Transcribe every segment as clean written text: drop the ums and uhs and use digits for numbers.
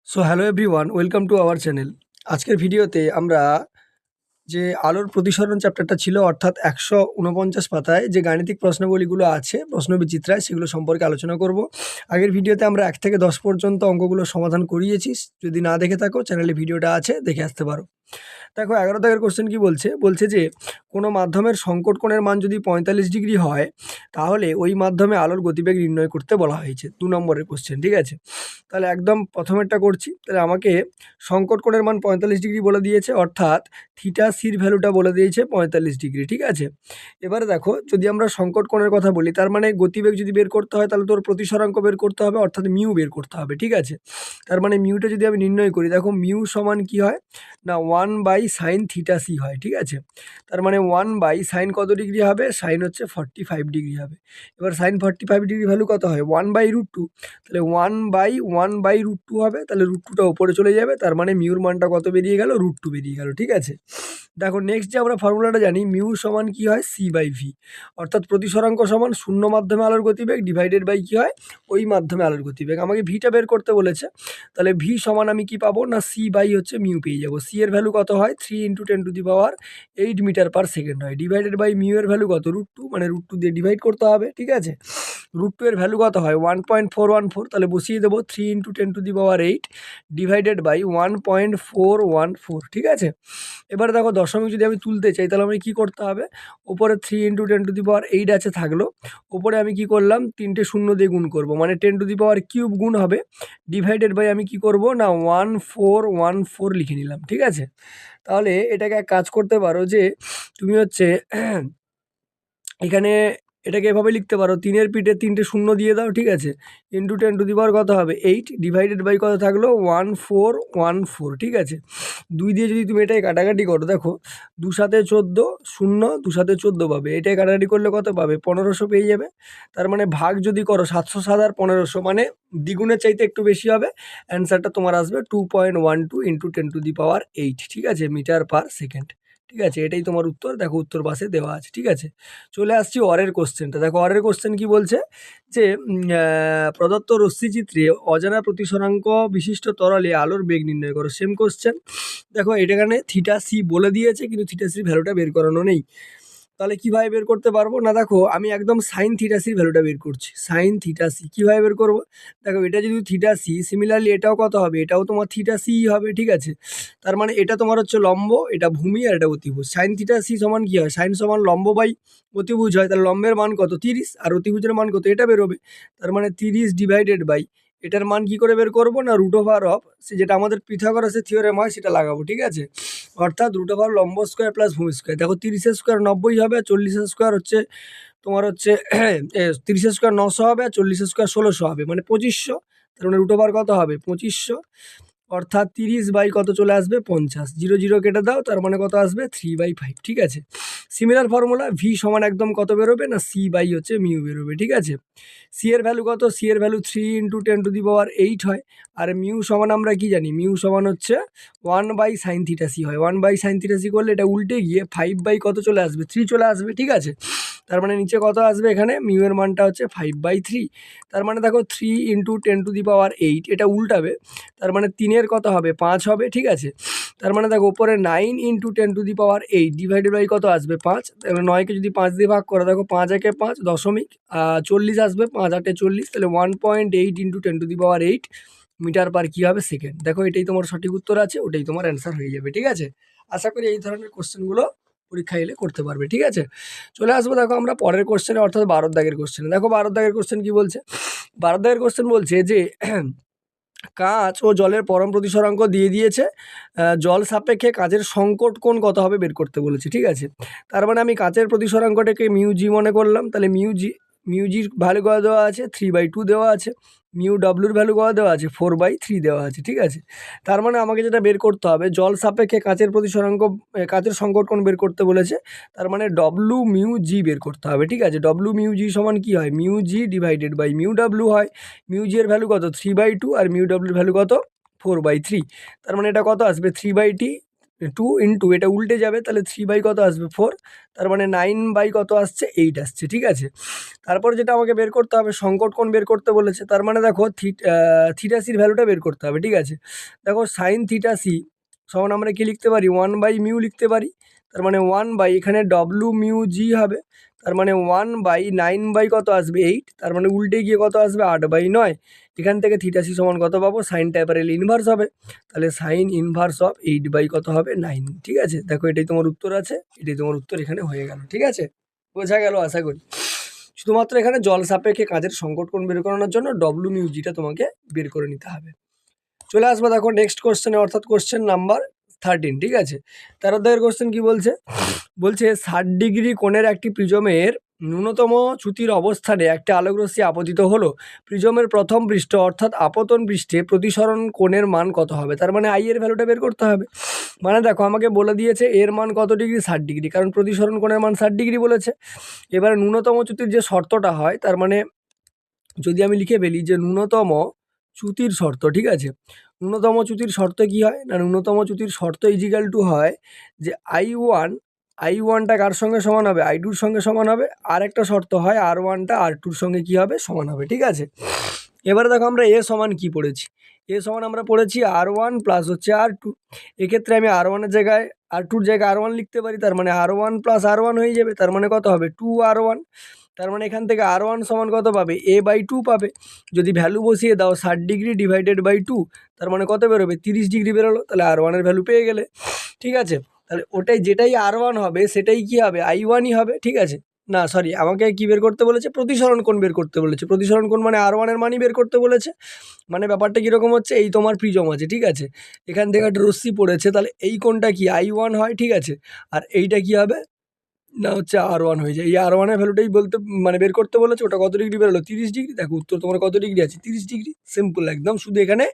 So hello everyone, welcome to our channel. আজকের ভিডিওতে আমরা যে আলোর প্রতিসরণ চ্যাপ্টারটা ছিল, অর্থাৎ ১৪৯ পাতায় যে গাণিতিক প্রশ্নাবলীগুলো আছে প্রশ্নবিচিত্রায়, সেগুলো সম্পর্কে আলোচনা করব। আগের ভিডিওতে আমরা ১ থেকে ১০ পর্যন্ত অঙ্কগুলো সমাধান করিয়েছি। যদি না দেখে থাকো, চ্যানেলে ভিডিওটা আছে, দেখে আসতে পারো। দেখো ১১ দাগের কোশ্চেন কি বলছে, বলছে যে কোনো মাধ্যমের সংকট কোণের মান যদি ৪৫ ডিগ্রি হয়, তাহলে ওই মাধ্যমে আলোর গতিবেগ নির্ণয় করতে বলা হয়েছে। ২ নম্বরের কোশ্চেন, ঠিক আছে। তাহলে একদম প্রথমেরটা করছি। তাহলে আমাকে সংকট কোণের মান ৪৫ ডিগ্রি বলে দিয়েছে, অর্থাৎ থিটা সির ভ্যালুটা বলে দিয়েছে ৪৫ ডিগ্রি, ঠিক আছে। এবারে দেখো, যদি আমরা সংকট কোণের কথা বলি, তার মানে গতিবেগ যদি বের করতে হয়, তাহলে তোর প্রতিসরাঙ্ক বের করতে হবে, অর্থাৎ মিউ বের করতে হবে, ঠিক আছে। তার মানে মিউটা যদি আমি নির্ণয় করি, দেখো মিউ সমান কি হয় না 1/sin থিটা সি হয়, ঠিক আছে। তার মানে 1/sin কত ডিগ্রি হবে, সাইন হচ্ছে 45 ডিগ্রি হবে। এবার সাইন 45 ডিগ্রি ভ্যালু কত হয়, 1/√2। তাহলে 1/1/√2 হবে, তাহলে √2টা উপরে চলে যাবে, তার মানে মিউর মানটা কত বেরিয়ে গেল, √2 বেরিয়ে গেল, ঠিক আছে। দেখো নেক্সট যে আমরা ফর্মুলাটা জানি, মিউ সমান কি হয়, c/v, অর্থাৎ প্রতিসরাঙ্ক সমান শূন্য মাধ্যমে আলোর গতিবেগ ডিভাইডেড বাই কি হয়, ওই মাধ্যমে আলোর গতিবেগ। আমাকে ভিটা বের করতে বলেছে, তাহলে ভি সমান আমি কি পাবো না c/হচ্ছে মিউ পেয়ে যাবো। সি এর ভ্যালু কত হয়, 3 × 10⁸ মিটার পার সেকেন্ড হয়, ডিভাইডেড বাই মিউ এর ভ্যালু কত, √2, মানে √2 দিয়ে ডিভাইড করতে হবে, ঠিক আছে। √2 এর ভ্যালু কত হয়, 1.414, তাহলে বসিয়ে দেবো 3 × 10⁸ ডিভাইডেড বাই 1.414, ঠিক আছে। এবারে দেখো দশমিক যদি আমি তুলতে চাই, তাহলে আমি কী করতে হবে, ওপরে 3 × 10⁸ আছে থাকলো, ওপরে আমি কি করলাম, 3টে শূন্য দিয়ে গুণ করব, মানে 10³ গুণ হবে, ডিভাইডেড বাই আমি কি করব না 1414 লিখে নিলাম, ঠিক আছে। তাহলে এটাকে এক কাজ করতে পারো যে তুমি হচ্ছে এখানে এটাকে এভাবে লিখতে পারো, 3-এর পিঠে 3টে শূন্য দিয়ে দাও, ঠিক আছে, ইন্টু 10⁻, কত হবে 8, ডিভাইডেড বাই কত থাকলো 1414, ঠিক আছে। 2 দিয়ে যদি তুমি এটাই কাটাকাটি করো, দেখো 2 সাথে 14, 0, 2 সাথে 14 পাবে, এটাই কাটাকাটি করলে কত পাবে, 1500 পেয়ে যাবে। তার মানে ভাগ যদি করো 707 আর 1500, মানে দ্বিগুণের চাইতে একটু বেশি হবে, অ্যান্সারটা তোমার আসবে 2.12 × 10⁸, ঠিক আছে, মিটার পার সেকেন্ড, ঠিক আছে। এটাই তোমার উত্তর, দেখো উত্তর পাশে দেওয়া আছে, ঠিক আছে। চলে আসছি অরের কোশ্চেনটা। দেখো অরের কোশ্চেন কি বলছে, যে প্রদত্ত রশ্মিচিত্রে অজানা প্রতিসরাঙ্ক বিশিষ্ট তরলে আলোর বেগ নির্ণয় করো। Same question. দেখো এখানে থিটা সি বলে দিয়েছে, কিন্তু থিটা সির ভ্যালুটা বের করানো নেই। তাহলে কীভাবে বের করতে পারবো না, দেখো আমি একদম সাইন থিটা সির ভ্যালুটা বের করছি। সাইন থিটা সি কীভাবে বের করবো, দেখো এটা যদি থিটা সি, সিমিলারলি এটাও কত হবে, এটাও তোমার থিটা সি হবে, ঠিক আছে। তার মানে এটা তোমার হচ্ছে লম্ব, এটা ভূমি, আর এটা অতিভুজ। সাইন থিটা সি সমান কী হয়, সাইন সমান লম্ব বাই অতিভুজ হয়, তাহলে লম্বের মান কত 30, আর অতিভুজের মান কত, এটা বেরোবে। তার মানে 30 ডিভাইডেড বাই এটার মান কি করে বের করবো না √of, সে যেটা আমাদের পিথাগোরাসের থিওরেম হয় সেটা লাগাবো, ঠিক আছে। অর্থাৎ √of লম্ব স্কোয়ার প্লাস ভূমি স্কোয়ার। দেখো 30-এর স্কোয়ার 90 হবে, আর 40-এর স্কোয়ার হচ্ছে তোমার হচ্ছে 30-এর স্কোয়ার 900 হবে, আর 40-এর স্কোয়ার 1600 হবে, মানে 2500। তার মানে √of কত হবে 2500, অর্থাৎ 30 বাই কত চলে আসবে 50, 0 0 কেটে দাও, তার মানে কত আসবে 3/5, ঠিক আছে। সিমিলার ফর্মুলা, ভি সমান একদম কত বেরোবে না c/, হচ্ছে মিউ বেরোবে, ঠিক আছে। সি এর ভ্যালু কত, সি এর ভ্যালু 3 × 10⁸ হয়, আর মিউ সমান আমরা কি জানি, মিউ সমান হচ্ছে 1/sin থিটা সি হয়। 1/sin থিটা সি করলে এটা উল্টে গিয়ে 5 কত চলে আসবে, 3 চলে আসবে, ঠিক আছে। তার মানে নিচে কত আসবে, এখানে মিউ এর মানটা হচ্ছে 5/3। তার মানে দেখো 3 × 10⁸, এটা উল্টাবে, তার মানে 3-এর কত হবে 5 হবে, ঠিক আছে। তার মানে দেখো ওপরে 9 × 10⁸ ডিভাইডেড বাই কত আসবে 5, তাহলে 9কে যদি 5 দিয়ে ভাগ করো, দেখো 5 একে 5, দশমিক 40 আসবে, 5 8 40, তাহলে 1.8 × 10⁸ মিটার পার কী হবে সেকেন্ড। দেখো এটাই তোমার সঠিক উত্তর আছে, ওটাই তোমার অ্যান্সার হয়ে যাবে, ঠিক আছে। আশা করি এই ধরনের কোশ্চেনগুলো পরীক্ষা এলে করতে পারবে, ঠিক আছে। চলে আসবো দেখো আমরা পরের কোশ্চেনে, অর্থাৎ 12 দাগের কোশ্চেনে। দেখো 12 দাগের কোশ্চেন কি বলছে, 12 দাগের কোশ্চেন বলছে যে কাঁচ ও জলের পরম প্রতিসরাঙ্ক দিয়ে দিয়েছে, জল সাপেক্ষে কাঁচের সংকট কোণ কত হবে বের করতে বলেছে, ঠিক আছে। তার মানে আমি কাঁচের প্রতিসরাঙ্কটাকে মিউ/জি মনে করলাম, তাহলে মিউ/জির ভ্যালু কত দেওয়া আছে 3/2 দেওয়া আছে, মিউ/ডব্লিউর ভ্যালু কত দেওয়া আছে 4/3 দেওয়া আছে, ঠিক আছে। তার মানে আমাকে যেটা বের করতে হবে, জল সাপেক্ষে কাঁচের প্রতিসরাঙ্ক, কাঁচের সংকট কোণ বের করতে বলেছে, তার মানে ডব্লিউ/মিউ/জি বের করতে হবে, ঠিক আছে। ডব্লিউ/মিউ/জি সমান কি হয়, মিউ/জি ডিভাইডেড বাই মিউ/ডব্লিউ হয়। মিউ/জি এর ভ্যালু কত 3/2, আর মিউ/ডব্লিউর ভ্যালু কত 4/3। তার মানে এটা কত আসবে 3/3, 2 ইন্টু এটা উল্টে যাবে, তাহলে 3 বাই কত আসবে 4, তার মানে 9 বাই কত আসছে 8 আসছে, ঠিক আছে। তারপর যেটা আমাকে বের করতে হবে সংকট কোণ বের করতে বলেছে, তার মানে দেখো থিটা সির ভ্যালুটা বের করতে হবে, ঠিক আছে। দেখো সাইন থিটা সি সমান আমরা কি লিখতে পারি 1 বাই মিউ লিখতে পারি, তার মানে 1 বাই এখানে ডব্লু মিউ জি হবে, তার মানে 1 বাই 9 বাই কত আসবে 8, তার মানে উল্টে গিয়ে কত আসবে 8 বাই 9। এখান থেকে থিটা সি সমান কত পাবো, সাইনটা এবার এল ইনভার্স হবে, তাহলে সাইন ইনভার্স অফ 8 বাই কত হবে 9, ঠিক আছে। দেখো এটাই তোমার উত্তর আছে, এটাই তোমার উত্তর এখানে হয়ে গেল, ঠিক আছে, বোঝা গেল আশা করি। শুধুমাত্র এখানে জল সাপেক্ষে কাজের সংকট কোণ বের করানোর জন্য ডব্লু মিউ জিটা তোমাকে বের করে নিতে হবে। চলে আসবো দেখো নেক্সট কোশ্চেনে, অর্থাৎ কোশ্চেন নাম্বার 13, ঠিক আছে। 13 দাগের কোশ্চেন কি বলছে, বলছে 60 ডিগ্রি কোণের একটি প্রিজমের ন্যূনতম চ্যুতির অবস্থানে একটা আলোকরশ্মি আপতিত হলো, প্রিজমের প্রথম পৃষ্ঠ অর্থাৎ আপতন পৃষ্ঠে প্রতিসরণ কোণের মান কত হবে, তার মানে আই এর ভ্যালুটা বের করতে হবে। মানে দেখো আমাকে বলে দিয়েছে এর মান কত ডিগ্রি 60 ডিগ্রি, কারণ প্রতিসরণ কোণের মান 60 ডিগ্রি বলেছে। এবার ন্যূনতম চ্যুতির যে শর্তটা হয়, তার মানে যদি আমি লিখে ফেলি যে ন্যূনতম চ্যুতির শর্ত, ঠিক আছে, ন্যূনতম চ্যুতির শর্ত কি হয় না, ন্যূনতম চ্যুতির শর্ত ইজিক্যাল টু হয় যে I1টা কার সঙ্গে সমান হবে, I2-র সঙ্গে সমান হবে, আর একটা শর্ত হয় R1টা R2-র সঙ্গে কি হবে সমান হবে, ঠিক আছে। এবারে দেখো আমরা এ সমান কি পড়েছি, এ সমান আমরা পড়েছি R1 প্লাস হচ্ছে R2, এক্ষেত্রে আমি R1-এর জায়গায় R2-র জায়গায় R1 লিখতে পারি, তার মানে R1 প্লাস R1 হয়ে যাবে, তার মানে কত হবে 2R1, তার মানে এখান থেকে R1 সমান কত পাবে A/2 পাবে। যদি ভ্যালু বসিয়ে দাও 60 ডিগ্রি ডিভাইডেড বাই 2, তার মানে কত বেরোবে 30 ডিগ্রি বেরোলো, তাহলে R1-এর ভ্যালু পেয়ে গেলে, ঠিক আছে। তাহলে ওটাই যেটাই R1 হবে সেটাই কি হবে I1ই হবে, ঠিক আছে। না সরি, আমাকে কি বের করতে বলেছে, প্রতিসরণ কোণ বের করতে বলেছে, প্রতিসরণ কোণ মানে R1-এর মানই বের করতে বলেছে। মানে ব্যাপারটা কীরকম হচ্ছে, এই তোমার প্রিজম আছে, ঠিক আছে, এখান থেকে একটা রশ্মি পড়েছে, তাহলে এই কোণটা কি I1 হয়, ঠিক আছে, আর এইটা কি হবে না হচ্ছে R1 হয়ে যায়। এই R1-এর ভ্যালুটাই বলতে মানে বের করতে বলেছে, ওটা কত ডিগ্রি বেরোলো 30 ডিগ্রি। দেখো উত্তর তোমার কত ডিগ্রি আছে 30 ডিগ্রি, সিম্পল একদম। শুধু এখানে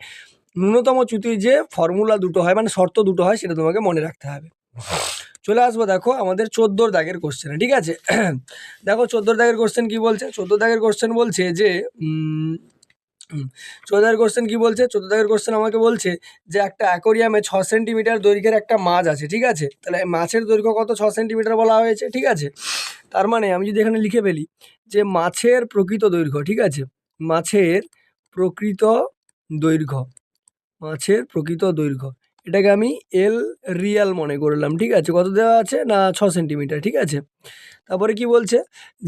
ন্যূনতম চ্যুতির যে ফর্মুলা দুটো হয় মানে শর্ত দুটো হয় সেটা তোমাকে মনে রাখতে হবে। চলে আসবো দেখো আমাদের 14 দাগের কোশ্চেনে, ঠিক আছে। দেখো 14 দাগের কোশ্চেন কি বলছে, 14 দাগের কোশ্চেন বলছে যে 14 দাগের কোশ্চেন কি বলছে, 14 দাগের কোশ্চেন আমাকে বলছে যে একটা অ্যাকোরিয়ামে 6 সেন্টিমিটার দৈর্ঘ্যের একটা মাছ আছে, ঠিক আছে। তাহলে মাছের দৈর্ঘ্য কত 6 সেন্টিমিটার বলা হয়েছে, ঠিক আছে। তার মানে আমি যদি এখানে লিখে ফেলি যে মাছের প্রকৃত দৈর্ঘ্য, ঠিক আছে, মাছের প্রকৃত দৈর্ঘ্য, মাছের প্রকৃত দৈর্ঘ্য এটাকে আমি এল রিয়াল মনে করলাম, ঠিক আছে। কত দেওয়া আছে না 6 সেন্টিমিটার, ঠিক আছে। তারপরে কি বলছে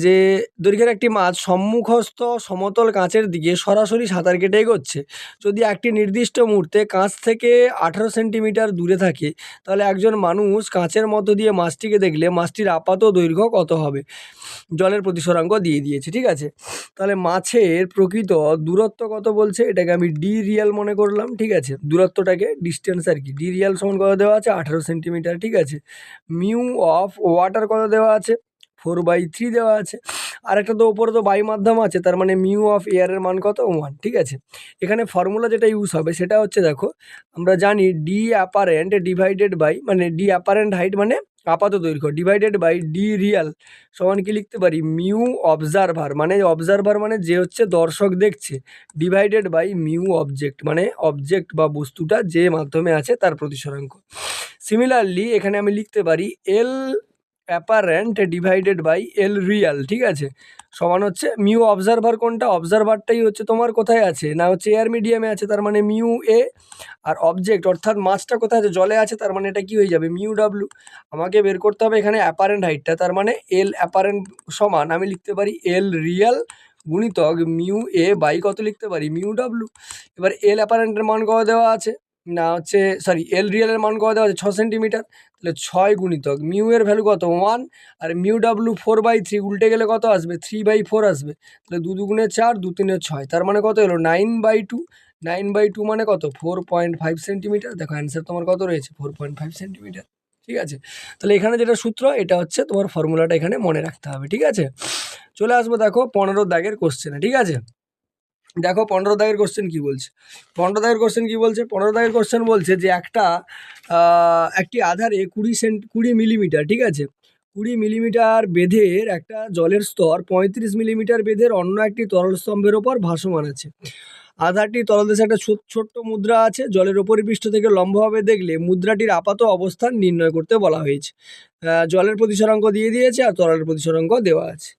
যে দৈর্ঘ্যের একটি মাছ সম্মুখস্থ সমতল কাঁচের দিকে সরাসরি সাঁতার কেটে এগোচ্ছে, যদি একটি নির্দিষ্ট মুহূর্তে কাঁচ থেকে 18 সেন্টিমিটার দূরে থাকে, তাহলে একজন মানুষ কাঁচের মধ্য দিয়ে মাছটিকে দেখলে মাছটির আপাত দৈর্ঘ্য কত হবে, জলের প্রতিসরাঙ্ক দিয়ে দিয়েছে, ঠিক আছে। তাহলে মাছের প্রকৃত দূরত্ব কত বলছে, এটাকে আমি ডি রিয়াল মনে করলাম, ঠিক আছে, দূরত্বটাকে ডিস্টেন্স আর কি, ডি রিয়াল সমান কত দেওয়া আছে 18 সেন্টিমিটার, ঠিক আছে। মিউ অফ ওয়াটার কত দেওয়া আছে 4/3 দেওয়া আছে, আর একটা তো ওপরে তো বায়ু মাধ্যম আছে, তার মানে মিউ অফ এয়ারের মান কত 1, ঠিক আছে। এখানে ফর্মুলা যেটা ইউজ হবে সেটা হচ্ছে দেখো আমরা জানি ডি অ্যাপারেন্ট ডিভাইডেড বাই মানে ডি অ্যাপারেন্ট হাইট মানে আপাত দৈর্ঘ্য ডিভাইডেড বাই ডি রিয়াল সমান কি লিখতে পারি মিউ অবজারভার মানে যে হচ্ছে দর্শক দেখছে, ডিভাইডেড বাই মিউ অবজেক্ট মানে অবজেক্ট বা বস্তুটা যে মাধ্যমে আছে তার প্রতিসরাঙ্ক। সিমিলারলি এখানে আমি লিখতে পারি L apparent divided by L real, ঠিক আছে, সমান হচ্ছে মিউ অবজারভার কোনটা, অবজারভারটাই হচ্ছে তোমার কোথায় আছে না হচ্ছে এয়ার মিডিয়ামে আছে, তার মানে মিউ এ, আর অবজেক্ট অর্থাৎ মাছটা কোথায় আছে জলে আছে, তার মানে এটা কি হয়ে যাবে মিউ ডাব্লু। আমাকে বের করতে হবে এখানে অ্যাপারেন্ট হাইটটা, তার মানে এল অ্যাপারেন্ট সমান আমি লিখতে পারি এল রিয়াল গুণিতক মিউ এ বাই কত লিখতে পারি মিউ ডাব্লু। এবার এল অ্যাপারেন্টের মান কত দেওয়া আছে না হচ্ছে সরি এল রিয়ালের মান কত দেওয়া আছে 6 সেন্টিমিটার, তাহলে 6 গুণিতক মিউ এর ভ্যালু কত 1 আর মিউ ডাব্লু 4/3 উল্টে গেলে কত আসবে 3/4 আসবে, তাহলে 2 দুগুণে 4 2 3 6, তার মানে কত হলো 9/2, 9/2 মানে কত 4.5 সেন্টিমিটার। দেখো অ্যান্সার তোমার কত রয়েছে 4.5 সেন্টিমিটার, ঠিক আছে। তাহলে এখানে যেটা সূত্র এটা হচ্ছে তোমার ফর্মুলাটা এখানে মনে রাখতে হবে, ঠিক আছে। চলে আসবো দেখো 15 দাগের কোশ্চেনে, ঠিক আছে। দেখো 15 দাগের কোশ্চেন কি বলছে, 15 দাগের কোশ্চেন কি বলছে, 15 দাগের কোশ্চেন বলছে যে একটি আধারে 20 মিলিমিটার, ঠিক আছে, 20 মিলিমিটার বেধের একটা জলের স্তর 35 মিলিমিটার বেধের অন্য একটি তরল স্তম্ভের ওপর ভাসমান আছে। আধারটির তলদেশে একটা ছোট্ট মুদ্রা আছে, জলের উপরিপৃষ্ঠ থেকে লম্বভাবে দেখলে মুদ্রাটির আপাত অবস্থান নির্ণয় করতে বলা হয়েছে। জলের প্রতিসরাঙ্ক দিয়ে দিয়েছে আর তরলের প্রতিসরাঙ্ক দেওয়া আছে।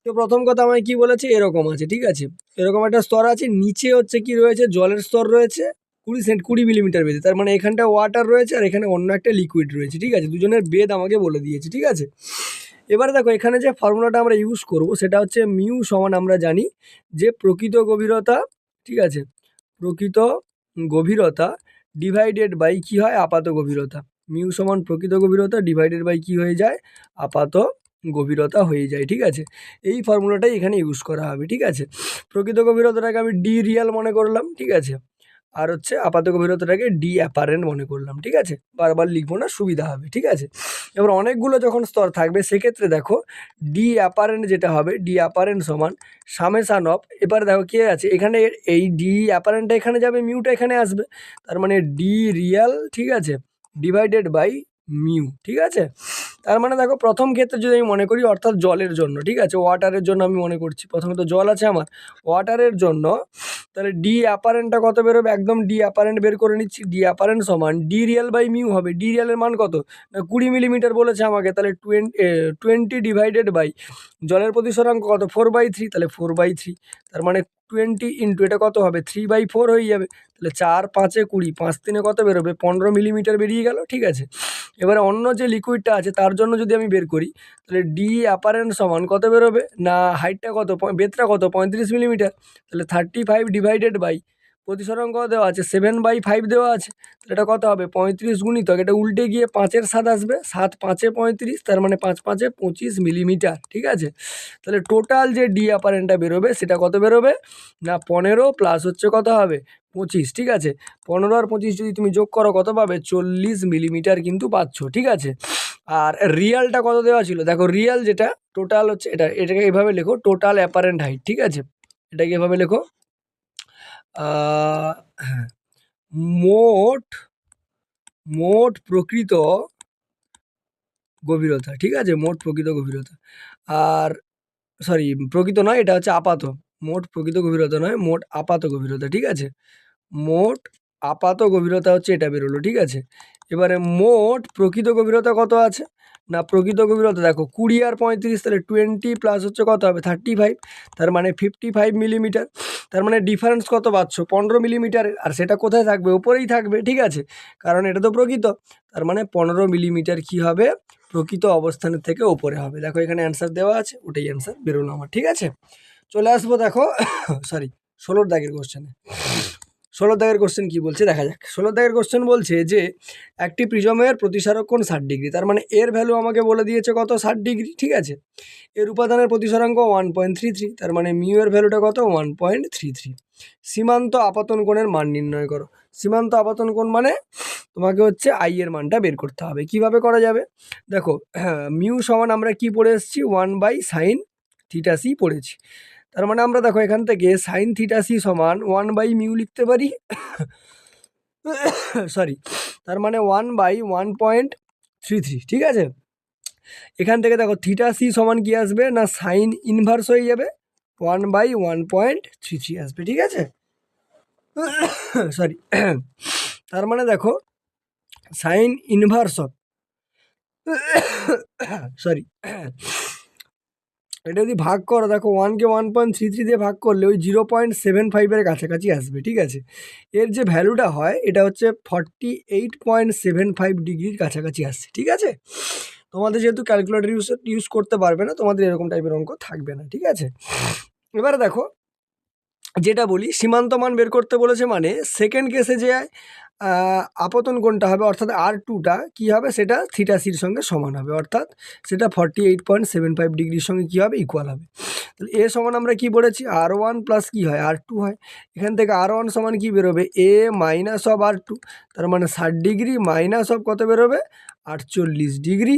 তো প্রথম কথা আমায় কি বলেছে, এরকম আছে, ঠিক আছে, এরকম একটা স্তর আছে, নিচে হচ্ছে কি রয়েছে, জলের স্তর রয়েছে 20 মিলিমিটার বেদে, তার মানে এখানটা ওয়াটার রয়েছে আর এখানে অন্য একটা লিকুইড রয়েছে, ঠিক আছে, দুজনের বেদ আমাকে বলে দিয়েছে, ঠিক আছে। এবারে দেখো এখানে যে ফর্মুলাটা আমরা ইউজ করব সেটা হচ্ছে মিউ সমান আমরা জানি যে প্রকৃত গভীরতা, ঠিক আছে, প্রকৃত গভীরতা ডিভাইডেড বাই কি হয়, আপাত গভীরতা। মিউ সমান প্রকৃত গভীরতা ডিভাইডেড বাই কি হয়ে যায়, আপাত গভীরতা হয়ে যায়, ঠিক আছে। এই ফর্মুলাটাই এখানে ইউজ করা হবে, ঠিক আছে। প্রকৃত গভীরতাটাকে আমি ডি রিয়াল মনে করলাম, ঠিক আছে, আর হচ্ছে আপাত গভীরতাটাকে ডি অ্যাপারেন্ট মনে করলাম, ঠিক আছে, বারবার লিখবো না, সুবিধা হবে, ঠিক আছে। এবার অনেকগুলো যখন স্তর থাকবে সেক্ষেত্রে দেখো ডি অ্যাপারেন্ট যেটা হবে, ডি অ্যাপারেন্ট সমান সামেশান অফ, এবার দেখো কে আছে এখানে, এই ডি অ্যাপারেন্টটা এখানে যাবে, মিউটা এখানে আসবে, তার মানে ডি রিয়াল, ঠিক আছে, ডিভাইডেড বাই মিউ, ঠিক আছে। তার মানে দেখো প্রথম ক্ষেত্রে যদি আমি মনে করি অর্থাৎ জলের জন্য, ঠিক আছে, ওয়াটারের জন্য আমি মনে করছি, প্রথমে তো জল আছে আমার, ওয়াটারের জন্য তাহলে ডি অ্যাপারেন্টটা কত বেরোবে, একদম ডি অ্যাপারেন্ট বের করে নিচ্ছি, ডি অ্যাপারেন্ট সমান ডি রিয়াল বাই মিউ হবে, ডি রিয়ালের মান কত না 20 মিলিমিটার বলেছে আমাকে, তাহলে 20 ডিভাইডেড বাই জলের প্রতিসরাঙ্ক কত 4/3, তাহলে 4/3, তার মানে 20 ইন্টু এটা কত হবে 3/4 হয়ে যাবে, তাহলে 4 5 20, 5 3 কত বেরোবে 15 মিলিমিটার বেরিয়ে গেল, ঠিক আছে। এবারে অন্য যে লিকুইডটা আছে তার জন্য যদি আমি বের করি তাহলে ডি অ্যাপারেন্ট সমান কত বেরোবে না, হাইটটা কত, বেদটা কত 35 মিলিমিটার, তাহলে 35 ডিভাইডেড বাই প্রতিসরাঙ্ক দেওয়া আছে 7/5 দেওয়া আছে, তাহলে এটা কত হবে 35 গুণিতক, এটা উল্টে গিয়ে 5-এর 7 আসবে, 7 5 35, তার মানে 5 5 25 মিলিমিটার, ঠিক আছে। তাহলে টোটাল যে ডি অ্যাপারেন্টটা বেরোবে সেটা কত বেরোবে না 15 প্লাস হচ্ছে কত হবে 25, ঠিক আছে। 15 আর 25 যদি তুমি যোগ করো কত পাবে 40 মিলিমিটার কিন্তু পাচ্ছ, ঠিক আছে। আর রিয়ালটা কত দেওয়া ছিল, দেখো রিয়াল যেটা টোটাল হচ্ছে এটাকে এভাবে লেখো, টোটাল অ্যাপারেন্ট হাইট, ঠিক আছে, এটাকে এভাবে লেখো, হ্যাঁ, মোট মোট প্রকৃত গভীরতা, ঠিক আছে, মোট প্রকৃত গভীরতা, আর সরি প্রকৃত নয়, এটা হচ্ছে আপাত, মোট প্রকৃত গভীরতা নয়, মোট আপাত গভীরতা, ঠিক আছে, মোট আপাত গভীরতা হচ্ছে এটা বেরোলো, ঠিক আছে। এবারে মোট প্রকৃত গভীরতা কত আছে না, প্রকৃত গভীরতা দেখো 20 আর 35, তাহলে 20 প্লাস হচ্ছে কত হবে 35, তার মানে 55 মিলিমিটার, তার মানে ডিফারেন্স কত পাচ্ছ 15 মিলিমিটার, আর সেটা কোথায় থাকবে, উপরেই থাকবে, ঠিক আছে, কারণ এটা তো প্রকৃত, তার মানে 15 মিলিমিটার কি হবে প্রকৃত অবস্থানের থেকে ওপরে হবে। দেখো এখানে অ্যান্সার দেওয়া আছে, ওটাই অ্যান্সার বেরোলো আমার, ঠিক আছে। চলে আসবো দেখো সরি 16 দাগের কোশ্চেনে। 16 দাগের কোশ্চেন কী বলছে দেখা যাক। 16 দাগের কোশ্চেন বলছে যে একটি প্রিজমের প্রতিসারক কোণ 60 ডিগ্রি, তার মানে এর ভ্যালু আমাকে বলে দিয়েছে কত 60 ডিগ্রি, ঠিক আছে। এর উপাদানের প্রতিসরাঙ্ক 1.33, তার মানে মিউ এর ভ্যালুটা কত 1.33। সীমান্ত আপতন কোণের মান নির্ণয় করো। সীমান্ত আপতন কোণ মানে তোমাকে হচ্ছে আই এর মানটা বের করতে হবে। কিভাবে করা যাবে দেখো, মিউ সমান আমরা কি পড়ে এসেছি 1/sin θc পড়েছি, তার মানে আমরা দেখো এখান থেকে sin θc সমান 1/μ লিখতে পারি সরি, তার মানে 1/1.33, ঠিক আছে। এখান থেকে দেখো θc সমান কি আসবে না সাইন ইনভার্স হয়ে যাবে 1/1.33 আসবে, ঠিক আছে। সরি, তার মানে দেখো সাইন ইনভার্স অফ সরি এটা যদি ভাগ করো দেখো 1কে 1.33 দিয়ে ভাগ করলে ওই 0.75-এর কাছাকাছি আসবে, ঠিক আছে। এর যে ভ্যালুটা হয় এটা হচ্ছে 48.75 ডিগ্রির কাছাকাছি আসছে, ঠিক আছে। তোমাদের যেহেতু ক্যালকুলেটর ইউজ করতে পারবে না, তোমাদের এরকম টাইপের অঙ্ক থাকবে না, ঠিক আছে। এবারে দেখো যেটা বলি সীমান্ত মান বের করতে বলেছে, মানে সেকেন্ড কেসে যে আপতন কোণটা হবে অর্থাৎ R2টা কী হবে সেটা θcর সঙ্গে সমান হবে, অর্থাৎ সেটা 48.75 ডিগ্রির সঙ্গে কী হবে ইকুয়াল হবে। তাহলে এ সমান আমরা কি পড়েছি R1 প্লাস কী হয় R2 হয়, এখান থেকে R1 সমান কি বেরোবে A মাইনাস অফ R2, তার মানে 60 ডিগ্রি মাইনাস অফ কত বেরোবে 48 ডিগ্রি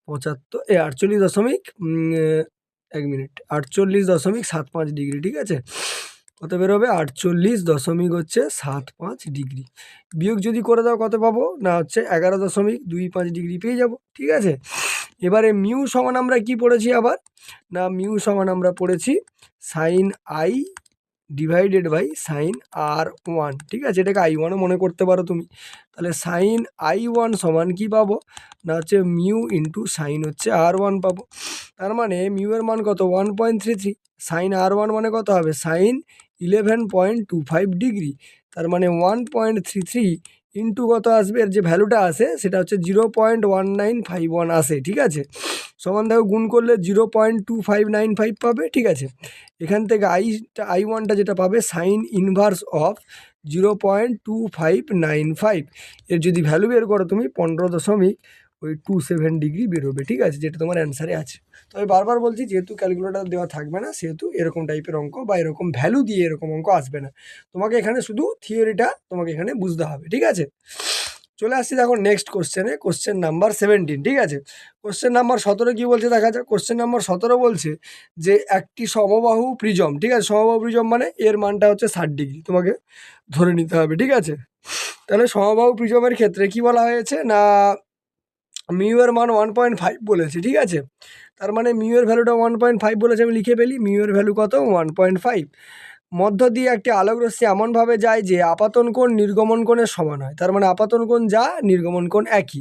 48.75 ডিগ্রি, ঠিক আছে। কত বেরোবে 48.75 ডিগ্রি, বিয়োগ যদি করে দাও কত পাবো না হচ্ছে 11.25 ডিগ্রি পেয়ে যাব, ঠিক আছে। এবারে মিউ সমান আমরা কি পড়েছি আবার না মিউ সমান আমরা পড়েছি sine i divided by sine R1, ঠিক আছে, এটাকে I1ও মনে করতে পারো তুমি। তাহলে সাইন I1 সমান কি পাবো না হচ্ছে মিউ ইন্টু সাইন হচ্ছে R1 পাবো। তার মানে মিউ এর মান কত 1.33, সাইন R1 মানে কত হবে সাইন 11.25 ডিগ্রি। তার মানে 1.33 ইন্টু কত আসবে, এর যে ভ্যালুটা আসে সেটা হচ্ছে 0.1951 আসে, ঠিক আছে। সমান দেখো গুণ করলে 0.2595 পাবে, ঠিক আছে। এখান থেকে I1টা যেটা পাবে সাইন ইনভার্স অফ 0.2595, এর যদি ভ্যালু বের করো তুমি 15.27 ডিগ্রি বেরোবে, ঠিক আছে, যেটা তোমার অ্যান্সারে আছে। তবে বারবার বলছি, যেহেতু ক্যালকুলেটর দেওয়া থাকবে না সেহেতু এরকম টাইপের অঙ্ক বা এরকম ভ্যালু দিয়ে এরকম অঙ্ক আসবে না। তোমাকে এখানে শুধু থিওরিটা তোমাকে এখানে বুঝতে হবে, ঠিক আছে। চলে আসছি দেখো নেক্সট কোশ্চেনে, কোশ্চেন নাম্বার 17, ঠিক আছে। কোশ্চেন নাম্বার 17 কি বলছে দেখা যাক। কোশ্চেন নাম্বার 17 বলছে যে একটি সমবাহু প্রিজম, ঠিক আছে, সমবাহু প্রিজম মানে এর মানটা হচ্ছে 60 ডিগ্রি তোমাকে ধরে নিতে হবে, ঠিক আছে। তাহলে সমবাহু প্রিজমের ক্ষেত্রে কি বলা হয়েছে না মিউ এর মান 1.5 বলেছে, ঠিক আছে। তার মানে মিউ এর ভ্যালুটা 1.5 বলেছে, আমি লিখে ফেলি মিউ এর ভ্যালু কত 1.5। মধ্য দিয়ে একটি আলোক রশ্মি এমনভাবে যায় যে আপাতন কোণ নির্গমন কোণের সমান হয়। তার মানে আপাতন কোণ যা, নির্গমন কোণ একই।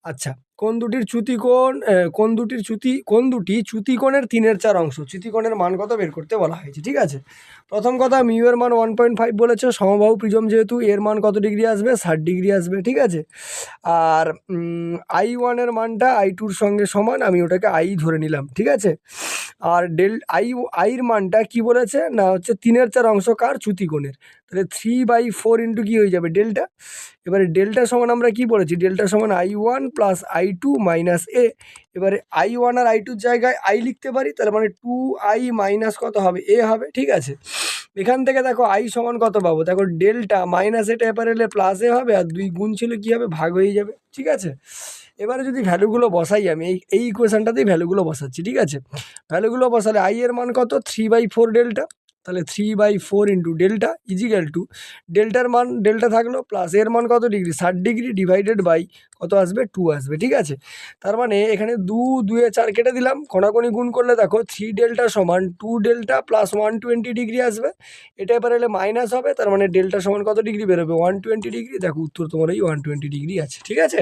আচ্ছা, কোণ দুটি চ্যুতি কোণের 3/4 অংশ, চ্যুতি কোণের মান কত বের করতে বলা হয়েছে, ঠিক আছে। প্রথম কথা মিউ এর মান 1.5 বলেছে, সমবাহু প্রিজম যেহেতু এর মান কত ডিগ্রি আসবে 60 ডিগ্রি আসবে, ঠিক আছে। আর I1 এর মানটা I2 এর সঙ্গে সমান, আমি ওটাকে I ধরে নিলাম, ঠিক আছে। আর আইর মানটা কি বলেছে না হচ্ছে 3/4 অংশ কার, চ্যুতি কোণের। তাহলে 3/4 ইন্টু কি হয়ে যাবে ডেল্টা। এবারে ডেল্টা সমান আমরা কি বলেছি, ডেল্টা সমান I1 প্লাস I2 মাইনাস এ। এবারে I1 আর I2 জায়গায় I লিখতে পারি, তার মানে 2I মাইনাস কত হবে এ হবে, ঠিক আছে। এখান থেকে দেখো I সমান কত পাবো, দেখো ডেল্টা মাইনাস এটা এপারে এলে প্লাস এ হবে, আর 2 গুণ ছিল কি হবে ভাগ হয়ে যাবে, ঠিক আছে। এবারে যদি ভ্যালুগুলো বসাই, আমি এই ইকুয়েশনটাতেই ভ্যালুগুলো বসাচ্ছি, ঠিক আছে। ভ্যালুগুলো বসালে I এর মান কত 3/4 ডেল্টা, তাহলে 3/4 ইন্টু ডেল্টা ইজিক্যাল টু ডেল্টার মান ডেল্টা থাকলো প্লাস এর মান কত ডিগ্রি 60 ডিগ্রি ডিভাইডেড বাই কত আসবে 2 আসবে, ঠিক আছে। তার মানে এখানে 2 এ 4 কেটে দিলাম, কোনাকুনি গুণ করলে দেখো 3 ডেল্টা সমান 2 ডেল্টা প্লাস 120 ডিগ্রি আসবে। এটা এবার এলে মাইনাস হবে, তার মানে ডেল্টা সমান কত ডিগ্রি বেরোবে 120 ডিগ্রি। দেখো উত্তর তোমার এই 120 ডিগ্রি আছে, ঠিক আছে।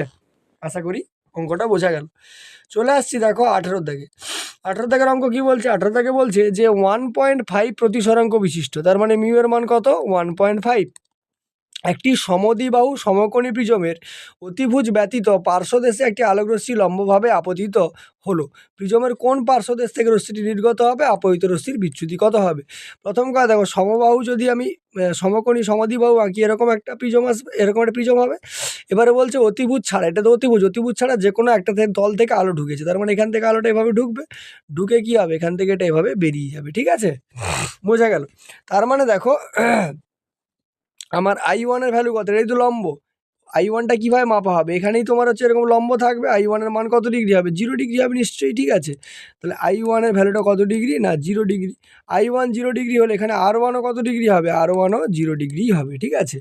আশা করি অঙ্কটা বোঝা গেল। চলে আসছি দেখো 18 দাগে। 18 দাগের অঙ্ক কি বলছে, 18 দাগে বলছে যে 1.5 প্রতিসরাঙ্ক বিশিষ্ট, তার মানে মিউ এর মান কত 1.5। একটি সমদ্বিবাহু সমকোণী প্রিজমের অতিভুজ ব্যতীত পার্শ্বদেশে একটি আলোকরশ্মি লম্বভাবে আপতিত হলো। প্রিজমের কোন পার্শ্বদেশ থেকে রশ্মিটি নির্গত হবে, আপতিত রশ্মির বিচ্যুতি কত হবে। প্রথম কথা দেখো, সমবাহু যদি আমি সমকোণী সমদ্বিবাহু আঁকি, এরকম একটা প্রিজম আসবে, এরকম একটা প্রিজম হবে। এবারে বলছে অতিভুজ ছাড়া, এটা তো অতিভুজ ছাড়া যে কোনো একটা তল থেকে আলো ঢুকেছে, তার মানে এখান থেকে আলোটা এভাবে ঢুকবে, ঢুকে কি হবে এখান থেকে এটা এভাবে বেরিয়ে যাবে, ঠিক আছে, বোঝা গেল। তার মানে দেখো আমার I1 এর ভ্যালু কত, এই তো লম্ব। I1টা কীভাবে মাপা হবে, এখানেই তোমার হচ্ছে এরকম লম্ব থাকবে, I1 এর মান কত ডিগ্রি হবে 0 ডিগ্রি হবে নিশ্চয়ই, ঠিক আছে। তাহলে I1 এর ভ্যালুটা কত ডিগ্রি না 0 ডিগ্রি। I1 0 ডিগ্রি হলে এখানে R1ও কত ডিগ্রি হবে, R1ও 0 ডিগ্রি হবে, ঠিক আছে।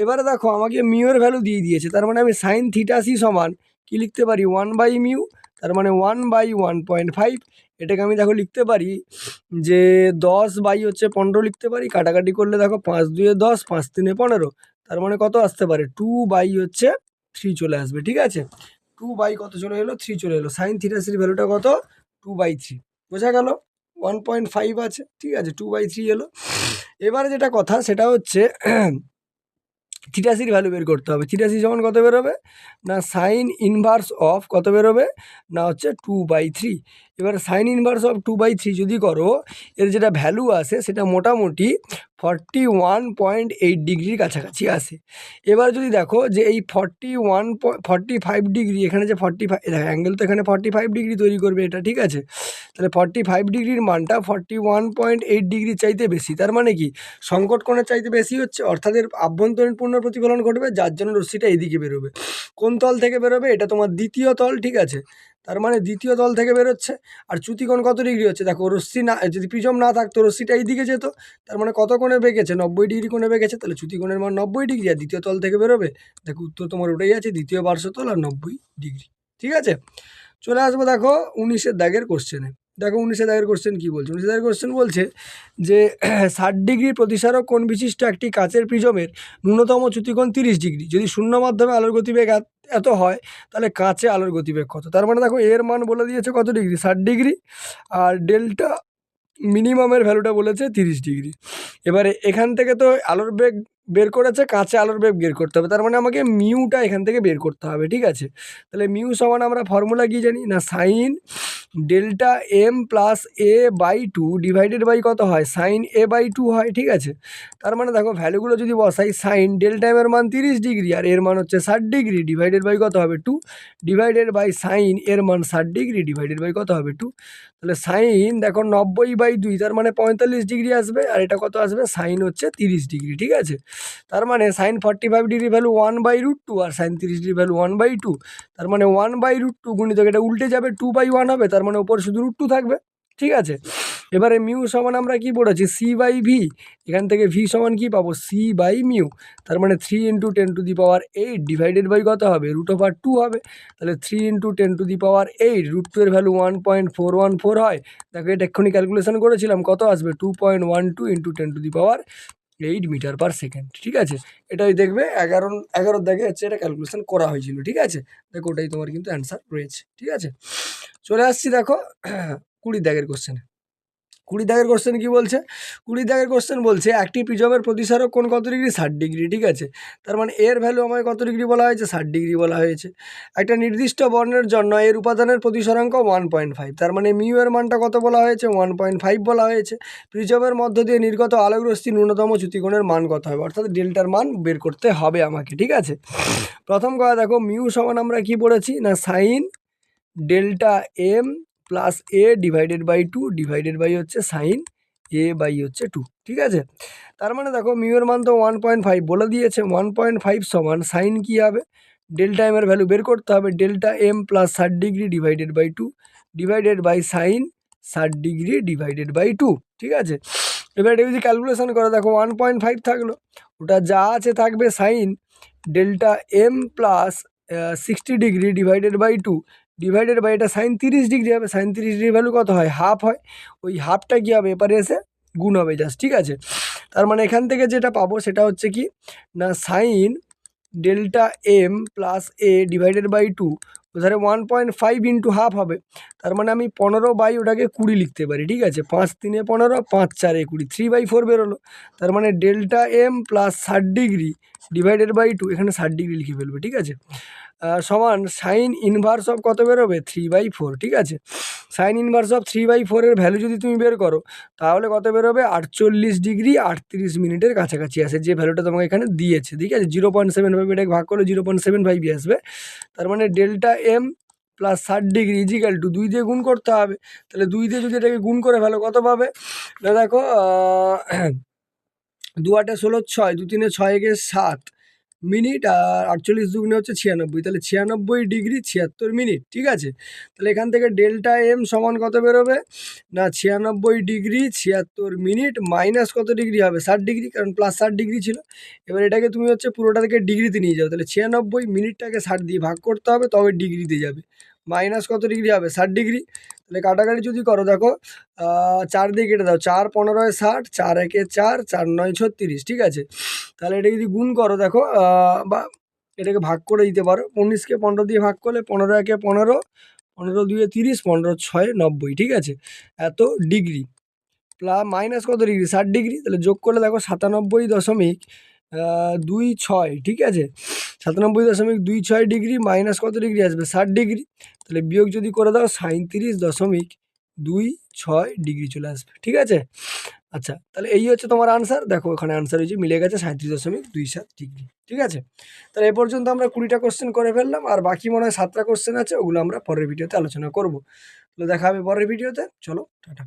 এবারে দেখো আমাকে মিউ এর ভ্যালু দিয়ে দিয়েছে, তার মানে আমি সাইন থিটা সি সমান কি লিখতে পারি 1/মিউ, তার মানে 1/1.5। এটাকে আমি দেখো লিখতে পারি যে 10/15 লিখতে পারি, কাটাকাটি করলে দেখো 5 2 10 5 3 15, তার মানে কত আসতে পারে 2/3 চলে আসবে, ঠিক আছে। 2 কত চলে এলো 3 চলে এলো, সাইন থিটা সির ভ্যালুটা কত 2/3, বোঝা গেল। 1.5 আছে, ঠিক আছে, 2/3 এলো। এবারে যেটা কথা সেটা হচ্ছে থিটাসির ভ্যালু বের করতে হবে। থিটাসি সমান কত বেরোবে না সাইন ইনভার্স অফ কত বেরোবে না হচ্ছে 2/3। এবার সাইন ইনভার্স অফ 2/3 যদি করো, এর যেটা ভ্যালু আসে সেটা মোটামুটি 41.8 ডিগ্রির কাছাকাছি আসে। এবার যদি দেখো যে এই 45 ডিগ্রি, এখানে যে 45 অ্যাঙ্গেল তো এখানে 45 ডিগ্রি তৈরি করবে এটা, ঠিক আছে। তাহলে 45 ডিগ্রির মানটা 41.8 ডিগ্রির চাইতে বেশি, তার মানে কি সংকট কোণের চাইতে বেশি হচ্ছে, অর্থাৎ এর আভ্যন্তরীণ পূর্ণ প্রতিফলন ঘটবে, যার জন্য রশ্মিটা এইদিকে বেরোবে। কোন তল থেকে বেরোবে, এটা তোমার দ্বিতীয় তল, ঠিক আছে। তার মানে দ্বিতীয় তল থেকে বেরোচ্ছে। আর চ্যুতিকোণ কত ডিগ্রি হচ্ছে দেখো, রশ্মি না যদি প্রিজম না থাকতো রশ্মিটা এইদিকে যেত, তার মানে কত কোণে বেঁকেছে 90 ডিগ্রি কোণে বেঁকেছে, তাহলে চ্যুতিকোণের মান 90 ডিগ্রি, আর দ্বিতীয় তল থেকে বেরোবে। দেখো উত্তর তোমার ওটাই আছে, দ্বিতীয় পার্শ্বতল আর 90 ডিগ্রি, ঠিক আছে। চলে আসবো দেখো 19 দাগের কোশ্চেনে। দেখো 19 দাগের কোশ্চেন কী বলছে। 19 দাগের কোশ্চেন বলছে যে 60 ডিগ্রি প্রতিসারক কোণ বিশিষ্ট একটি কাচের প্রিজমের ন্যূনতম চ্যুতিকোণ 30 ডিগ্রি। যদি শূন্য মাধ্যমে আলোর গতিবেগ এত হয় তাহলে কাঁচে আলোর গতিবেগ কত? তার মানে দেখো এর মান বলে দিয়েছে কত ডিগ্রি, 60 ডিগ্রি, আর ডেল্টা মিনিমামের ভ্যালুটা বলেছে 30 ডিগ্রি। এবারে এখান থেকে তো আলোর বেগ বের করেছে, কাঁচে আলোর বেগ বের করতে হবে, তার মানে আমাকে মিউটা এখান থেকে বের করতে হবে, ঠিক আছে। তাহলে মিউ সমান আমরা ফর্মুলা কি জানি না, sine delta M plus A by two divided by কত হয়, সাইন এ বাই টু হয়, ঠিক আছে। তার মানে দেখো ভ্যালুগুলো যদি বসাই, সাইন ডেল্টা এমের মান 30 ডিগ্রি আর এর মান হচ্ছে 60 ডিগ্রি, ডিভাইডেড বাই কত হবে 2, ডিভাইডেড বাই সাইন এর মান 60 ডিগ্রি, ডিভাইডেড বাই কত হবে 2। তাহলে সাইন দেখো 90/2, তার মানে 45 ডিগ্রি আসবে, আর এটা কত আসবে, সাইন হচ্ছে 30 ডিগ্রি, ঠিক আছে। তার মানে সাইন 45 ডিগ্রি ভ্যালু 1/√2 আর সাইন 30 ডিগ্রি ভ্যালু 1/2, তার মানে 1/√2 গুণিতক এটা উল্টে যাবে 2/1 হবে, তার মানে ওপর শুধু √2 থাকবে, ঠিক আছে। এবারে মিউ সমান আমরা কি পড়েছি, c/v, এখান থেকে v সমান কি পাবো, c/মিউ, তার মানে 3 × 10⁸ ডিভাইডেড বাই কত হবে, √2 হবে। তাহলে 3 × 10⁸, √2 এর ভ্যালু 1.414 হয়। দেখো এটা এক্ষুনি ক্যালকুলেশন করেছিলাম, কত আসবে 2.12 × 10⁸ মিটার পার সেকেন্ড, ঠিক আছে। এটাই দেখবে 11 দাগে হচ্ছে এটা ক্যালকুলেশন করা হয়েছিল, ঠিক আছে। দেখো ওটাই তোমার কিন্তু অ্যান্সার রয়েছে, ঠিক আছে। চলে আসছি দেখো 20 দাগের কোশ্চেনে। 20 দাগের কোশ্চেন কী বলছে, 20 দাগের কোশ্চেন বলছে একটি প্রিজমের প্রতিসারক কোণ কত ডিগ্রি, 60 ডিগ্রি, ঠিক আছে। তার মানে এর ভ্যালু আমায় কত ডিগ্রি বলা হয়েছে, 60 ডিগ্রি বলা হয়েছে। একটা নির্দিষ্ট বর্ণের জন্য এর উপাদানের প্রতিসরাঙ্ক 1.5, তার মানে মিউ এর মানটা কত বলা হয়েছে, 1.5 বলা হয়েছে। প্রিজমের মধ্য দিয়ে নির্গত আলোক রশ্মির ন্যূনতম চ্যুতিকোণের মান কত হবে, অর্থাৎ ডেল্টার মান বের করতে হবে আমাকে, ঠিক আছে। প্রথম কথা দেখো মিউ সমান আমরা কি পড়েছি না, sine delta M plus A divided by 2 divided by হচ্ছে সাইন এ বাই হচ্ছে 2, ঠিক আছে। তার মানে দেখো মিউ এর মান তো 1.5 বলে দিয়েছে, 1.5 সমান সাইন কী হবে, ডেল্টা এম এর ভ্যালু বের করতে হবে, delta M plus 60 degree divided by 2 divided by sine 60 degree divided by 2, ঠিক আছে। এবার এটা যদি ক্যালকুলেশন করো দেখো 1.5 থাকলো, ওটা যা আছে থাকবে sine delta M plus 60 degree divided by 2 divided by এটা সাইন 30 ডিগ্রি হবে, সাইন 30 ডিগ্রি ভ্যালু কত হয়, হাফ হয়, ওই হাফটা কী হবে এপারে এসে গুণ হবে জাস্ট, ঠিক আছে। তার মানে এখান থেকে যেটা পাবো সেটা হচ্ছে কি না, sine delta M plus A divided by 2 ওধারে 1.5 ইন্টু হাফ হবে, তার মানে আমি 15 বাই ওটাকে 20 লিখতে পারি, ঠিক আছে। 5 3 15, 5 4 20, 3/4 বেরোলো। তার মানে delta M plus 60 degree divided by 2, এখানে 60 ডিগ্রি লিখে ফেলবে, ঠিক আছে, সমান সাইন ইনভার্স অফ কত বেরোবে, 3/4, ঠিক আছে। সাইন ইনভার্স অফ 3/4 এর ভ্যালু যদি তুমি বের করো তাহলে কত বেরোবে, 48 ডিগ্রি 38 মিনিটের কাছাকাছি আসে, যে ভ্যালুটা তোমাকে এখানে দিয়েছে, ঠিক আছে। 0.75 এটাকে ভাগ করলে 0.75 আসবে। তার মানে delta M plus 60 degree equal to 2 দিয়ে গুণ করতে হবে। তাহলে 2 দিয়ে যদি এটাকে গুণ করে ফেলো কত পাবে না, দেখো 2 8 16 6, 2 3 6 1 7 মিনিট, আর 48 দুগুণে হচ্ছে 96, তাহলে 96 ডিগ্রি 76 মিনিট, ঠিক আছে। তাহলে এখান থেকে ডেল্টা এম সমান কত বেরোবে না, 96 ডিগ্রি 76 মিনিট মাইনাস কত ডিগ্রি হবে, 60 ডিগ্রি, কারণ প্লাস 60 ডিগ্রি ছিল। এবার এটাকে তুমি হচ্ছে পুরোটাকে ডিগ্রিতে নিয়ে যাও, তাহলে 96 মিনিটটাকে 60 দিয়ে ভাগ করতে হবে, তবে ডিগ্রিতে যাবে, মাইনাস কত ডিগ্রি হবে, 60 ডিগ্রি। তাহলে কাটাকাটি যদি করো দেখো 4 দিয়ে কেটে দাও, 4 15 60, 4 1 4, 4 9 36, ঠিক আছে। তাহলে এটা যদি গুণ করো দেখো বা এটাকে ভাগ করে দিতে পারো, 19কে 15 দিয়ে ভাগ করলে 15 1 15, 15 2 30, 15 6 90, ঠিক আছে, এত ডিগ্রি মাইনাস কত ডিগ্রি, 60 ডিগ্রি। তাহলে যোগ করলে দেখো 97.26, ঠিক আছে, 97.26 ডিগ্রি মাইনাস কত ডিগ্রি আসবে, 60 ডিগ্রি। তাহলে বিয়োগ যদি করে দাও 37.26 ডিগ্রি চলে আসবে, ঠিক আছে। আচ্ছা, তাহলে এই হচ্ছে তোমার আনসার, দেখো ওখানে আনসার হয়েছে মিলে গেছে 37.27 ডিগ্রি, ঠিক আছে। তাহলে এ পর্যন্ত আমরা 20টা কোশ্চেন করে ফেললাম, আর বাকি মনে হয় 7টা কোশ্চেন আছে, ওগুলো আমরা পরের ভিডিওতে আলোচনা করবো। তো দেখা হবে পরের ভিডিওতে, চলো টাটা।